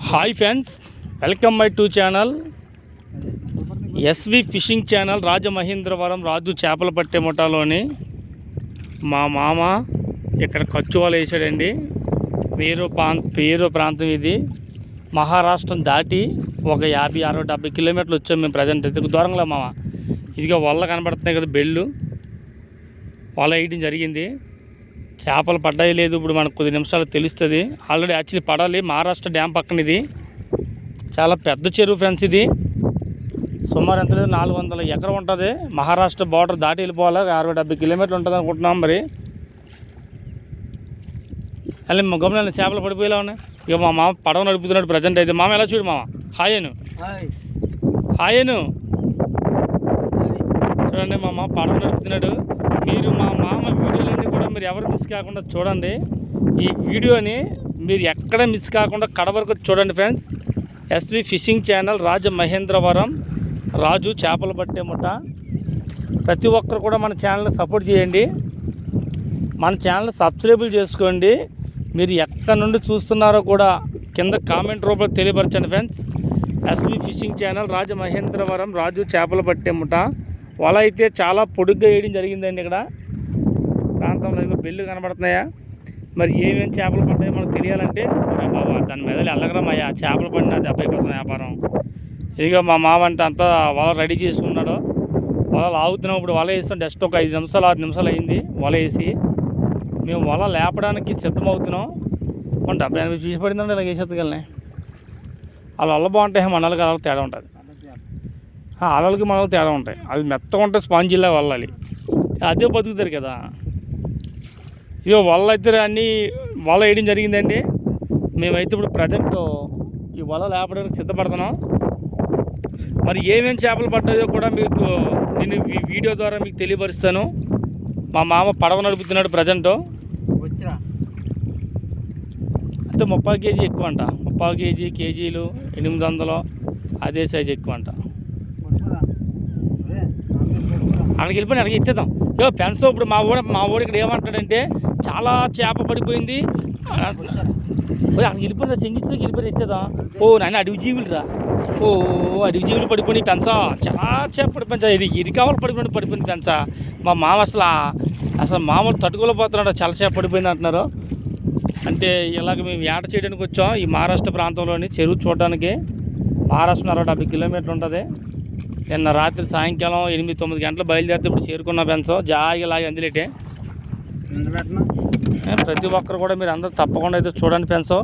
Hi friends, welcome my to channel SV fishing channel. Rajamahendravaram Raju చేపలు పట్టే ముఠాలోని మా మామ ఇక్కడ ఖర్చు వాళ్ళు వేసాడండి. పేరు ప్రాంతం ఇది. మహారాష్ట్రం దాటి ఒక 50, 60, 70 కిలోమీటర్లు వచ్చాం మేము. ప్రజెంట్ అయితే దూరంలో మామ ఇదిగా వల్ల కనబడుతున్నాయి కదా, బెళ్ళు వల వేయడం జరిగింది. చేపలు పడ్డాయి లేదు ఇప్పుడు మనకు కొద్ది నిమిషాలు తెలుస్తుంది. ఆల్రెడీ యాక్చువల్లీ పడాలి. మహారాష్ట్ర డ్యామ్ పక్కన ఇది చాలా పెద్ద చెరువు ఫ్రెండ్స్. ఇది సుమారు ఎంత లేదు 400 ఎకరం ఉంటుంది. మహారాష్ట్ర బార్డర్ దాటి వెళ్ళిపోవాలి. 60-70 కిలోమీటర్లు ఉంటుంది అనుకుంటున్నాం. మరి అలా గమనించిన చేపలు పడిపోయేలా ఉన్నాయి. ఇక మా మామ పడవ నడుపుతున్నాడు ప్రజెంట్ అయితే. మామ ఎలా చూడు మామ, హాయ్ అను చూడండి. మా మామ పడవ నడుపుతున్నాడు. మీరు మా మామ వీడియోలన్నీ కూడా మీరు ఎవరు మిస్ కాకుండా చూడండి. ఈ వీడియోని మీరు ఎక్కడ మిస్ కాకుండా కడ వరకు చూడండి friends. SV fishing channel, Rajamahendravaram Raju చేపలు పట్టే ముఠ. ప్రతి ఒక్కరు కూడా మన ఛానల్ని సపోర్ట్ చేయండి. మన ఛానల్ సబ్స్క్రైబ్ చేసుకోండి. మీరు ఎక్కడి నుండి చూస్తున్నారో కూడా కింద కామెంట్ రూపంలో తెలియపరచండి friends. SV fishing channel, Rajamahendravaram Raju చేపలు పట్టే ముఠ. వల అయితే చాలా పొడుగ్గా వేయడం జరిగిందండి. ఇక్కడ ప్రాంతంలో బెల్లు కనబడుతున్నాయా? మరి ఏమేమి చేపలు పడ్డాయో మనకు తెలియాలంటే బాబా దాని మీద వెళ్ళగరమయ్యా. చేపలు పడిన దెబ్బ అయిపోతుంది వ్యాపారం. ఇదిగో మా మామ అంటే అంతా వల రెడీ చేసుకున్నాడు. వల లాగుతున్నాం. ఇప్పుడు వల వేస్తాం. జస్ట్ ఒక 5 నిమిషాలు 6 నిమిషాలు అయింది వల వేసి. మేము వల లేపడానికి సిద్ధమవుతున్నాం. మన 70-80 ఫీజు పడిందంటే ఇలా వేసేత్తగలనే. వాళ్ళు వల్ల బాగుంటాయి, మనలకి అలా తేడా ఉంటుంది. అలలకి మనకు తేడా ఉంటాయి. అవి మెత్తగా ఉంటాయి, స్పాంజిలా వల్లాలి. అదే బతుకుతారు కదా. ఇక వల అయితే అన్నీ వల వేయడం జరిగిందండి. మేమైతే ఇప్పుడు ప్రజెంట్ ఈ వల లేపడానికి సిద్ధపడుతున్నాం. మరి ఏమేమి చేపలు పడ్డాయో కూడా మీకు నేను ఈ వీడియో ద్వారా మీకు తెలియపరుస్తాను. మా మామ పడవ నడుపుతున్నాడు ప్రజెంట్. అయితే 30 కేజీ ఎక్కువ అంట. 30 కేజీలు 800 అదే సైజు ఎక్కువ అంట. అక్కడికి వెళ్ళిపోయి అక్కడికి ఇచ్చేద్దాం. ఫ్రెండ్స్ ఇప్పుడు మా వాడు ఇక్కడ ఏమంటాడంటే చాలా చేప పడిపోయింది అక్కడికి వెళ్ళిపోయిందా, చెంగిచ్చుకి వెళ్ళిపోయి ఇచ్చేద్దాం. నాయన అడవి జీవులు రా. అడవి జీవులు పడిపోయి పెంచా. చాలా చేప పడిపోయించా. ఇది కావాలి పడిపోయింది పెంచా. మా మామ అసలు మామూలు తట్టుకోలేకపోతున్నాడు. చాలా చేప పడిపోయింది అంటున్నారు. అంటే ఇలాగ మేము వేట చేయడానికి వచ్చాం ఈ మహారాష్ట్ర ప్రాంతంలోని చెరువు చూడడానికి. మహారాష్ట్ర 60-70 కిలోమీటర్లు ఉంటుంది. నిన్న రాత్రి సాయంకాలం 8-9 గంటలు బయలుదేరితే ఇప్పుడు చేరుకున్న పెంచం జాగిలాగి అందులేటే. ప్రతి ఒక్కరు కూడా మీరు అందరూ తప్పకుండా అయితే చూడండి పెంచం.